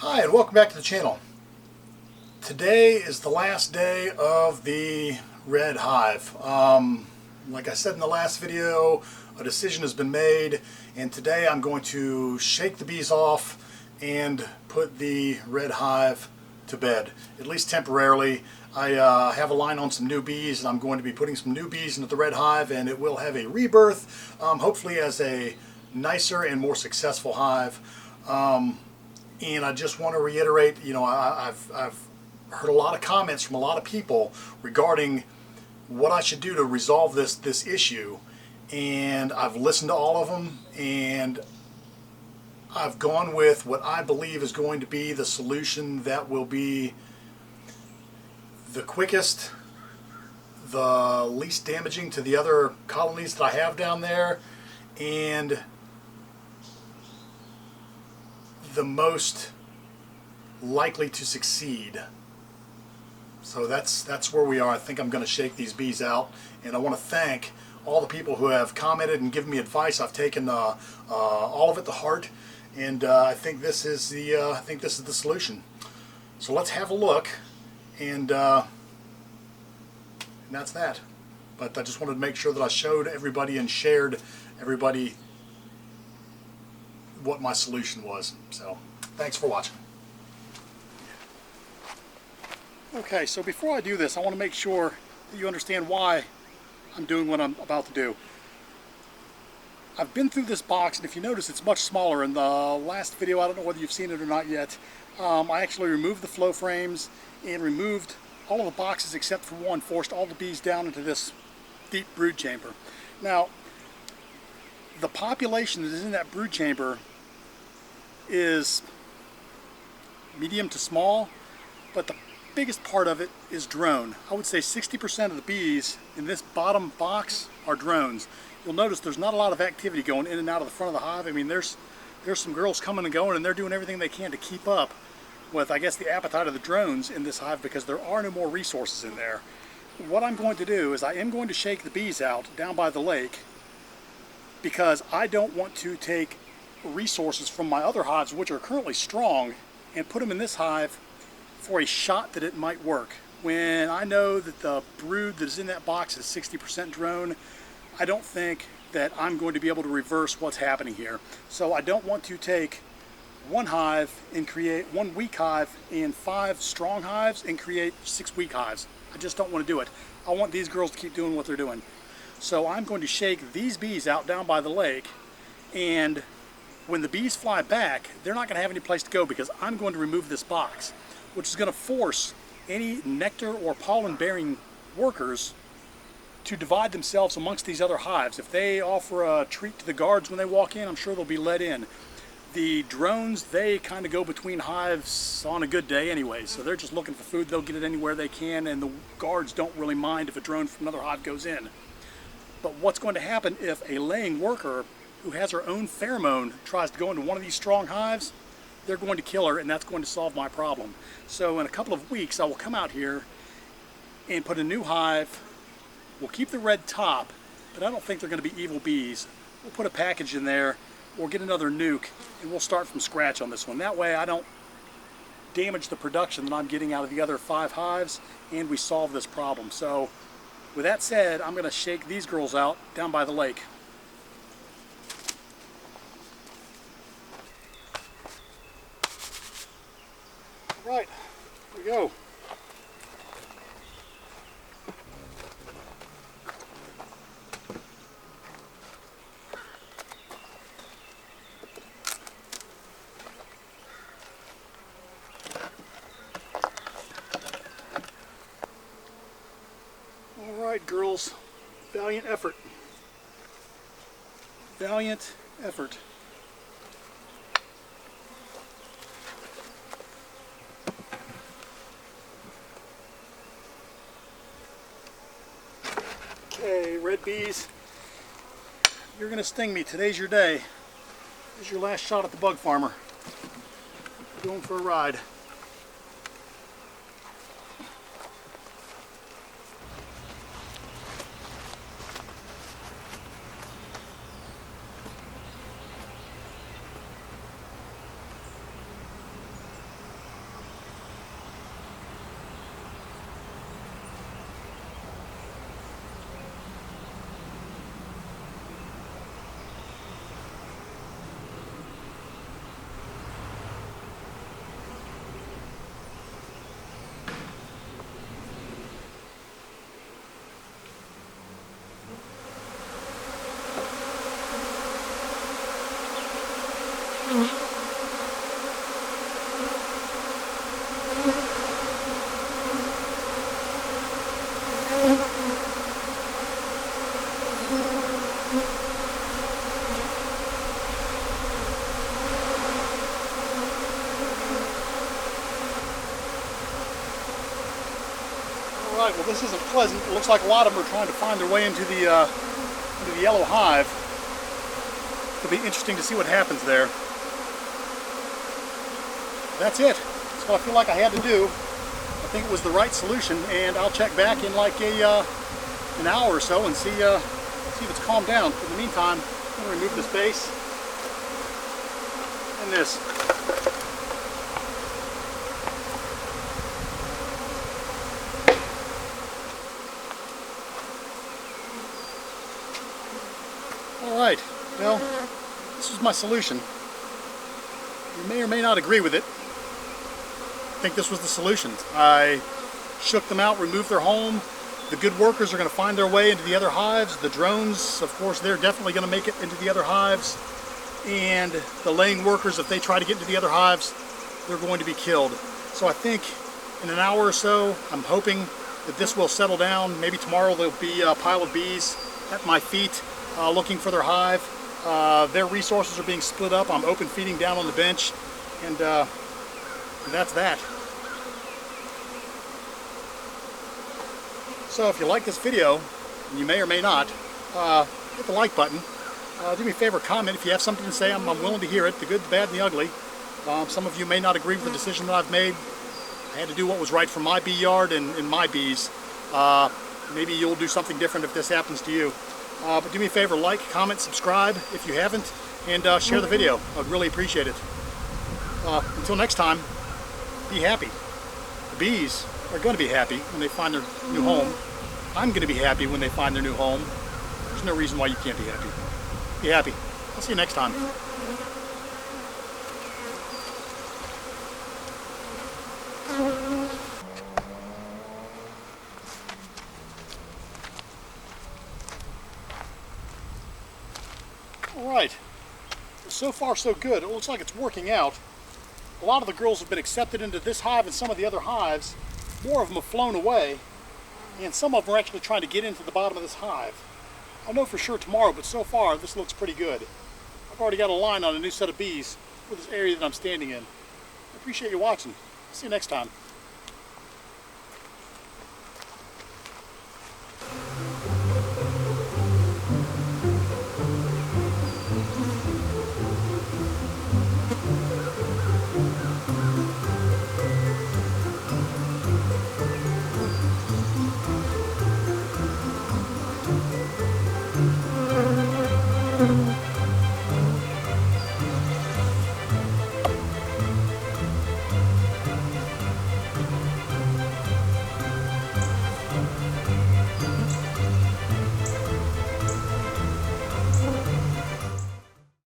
Hi, and welcome back to the channel. Today is the last day of the red hive. Like I said in the last video, a decision has been made, and today I'm going to shake the bees off and put the red hive to bed, at least temporarily. I have a line on some new bees, and I'm going to be putting some new bees into the red hive, and it will have a rebirth, hopefully as a nicer and more successful hive. And I just want to reiterate, I've heard a lot of comments from a lot of people regarding what I should do to resolve this issue, and I've listened to all of them, and I've gone with what I believe is going to be the solution that will be the quickest, the least damaging to the other colonies that I have down there, and the most likely to succeed. So that's where we are. I think I'm going to shake these bees out, and I want to thank all the people who have commented and given me advice. I've taken all of it to heart, and I think this is the solution. So let's have a look, and that's that. But I just wanted to make sure that I showed everybody and shared everybody what my solution was. So thanks for watching. Okay, so before I do this, I want to make sure that you understand why I'm doing what I'm about to do. I've been through this box, and if you notice, it's much smaller. In the last video, I don't know whether you've seen it or not yet, I actually removed the flow frames and removed all of the boxes except for one, forced all the bees down into this deep brood chamber. Now, the population that is in that brood chamber is medium to small, but the biggest part of it is drone. I would say 60% of the bees in this bottom box are drones. You'll notice there's not a lot of activity going in and out of the front of the hive. I mean, there's some girls coming and going, and they're doing everything they can to keep up with, I guess, the appetite of the drones in this hive, because there are no more resources in there. What I'm going to do is I am going to shake the bees out down by the lake, because I don't want to take resources from my other hives, which are currently strong, and put them in this hive for a shot that it might work. When I know that the brood that is in that box is 60% drone, I don't think that I'm going to be able to reverse what's happening here. So I don't want to take one hive and create one weak hive and 5 strong hives and create 6 weak hives. I just don't want to do it. I want these girls to keep doing what they're doing. So I'm going to shake these bees out down by the lake, and when the bees fly back, they're not going to have any place to go, because I'm going to remove this box, which is going to force any nectar or pollen bearing workers to divide themselves amongst these other hives. If they offer a treat to the guards when they walk in, I'm sure they'll be let in. The drones, they kind of go between hives on a good day anyway, so they're just looking for food. They'll get it anywhere they can, and the guards don't really mind if a drone from another hive goes in. But what's going to happen if a laying worker who has her own pheromone tries to go into one of these strong hives? They're going to kill her, and that's going to solve my problem. So in a couple of weeks, I will come out here and put a new hive. We'll keep the red top, but I don't think they're going to be evil bees. We'll put a package in there, we'll get another nuke, and we'll start from scratch on this one. That way I don't damage the production that I'm getting out of the other 5 hives, and we solve this problem. So with that said, I'm going to shake these girls out down by the lake. All right, here we go. All right, girls, valiant effort. Valiant effort. Okay, red bees, you're going to sting me. Today's your day. This is your last shot at the bug farmer. Going for a ride. Alright, well this isn't pleasant. It looks like a lot of them are trying to find their way into the yellow hive. It'll be interesting to see what happens there. That's it. That's what I feel like I had to do. I think it was the right solution, and I'll check back in like an hour or so and see if it's calmed down. In the meantime, I'm going to remove this base and this. Alright, well, this is my solution. You may or may not agree with it. I think this was the solution. I shook them out, removed their home. The good workers are going to find their way into the other hives. The drones, of course, they're definitely going to make it into the other hives. And the laying workers, if they try to get into the other hives, they're going to be killed. So I think in an hour or so, I'm hoping that this will settle down. Maybe tomorrow there'll be a pile of bees at my feet looking for their hive. Their resources are being split up. I'm open feeding down on the bench, and that's that. So if you like this video, and you may or may not, hit the like button. Do me a favor, comment if you have something to say. I'm willing to hear it, the good, the bad, and the ugly. Some of you may not agree with the decision that I've made. I had to do what was right for my bee yard and my bees. Maybe you'll do something different if this happens to you. But do me a favor, like, comment, subscribe if you haven't, and share the video. I'd really appreciate it. Until next time, be happy. The bees are going to be happy when they find their new home. I'm going to be happy when they find their new home. There's no reason why you can't be happy. Be happy. I'll see you next time. Alright, so far so good. It looks like it's working out. A lot of the girls have been accepted into this hive and some of the other hives. More of them have flown away, and some of them are actually trying to get into the bottom of this hive. I'll know for sure tomorrow, but so far this looks pretty good. I've already got a line on a new set of bees for this area that I'm standing in. I appreciate you watching. See you next time.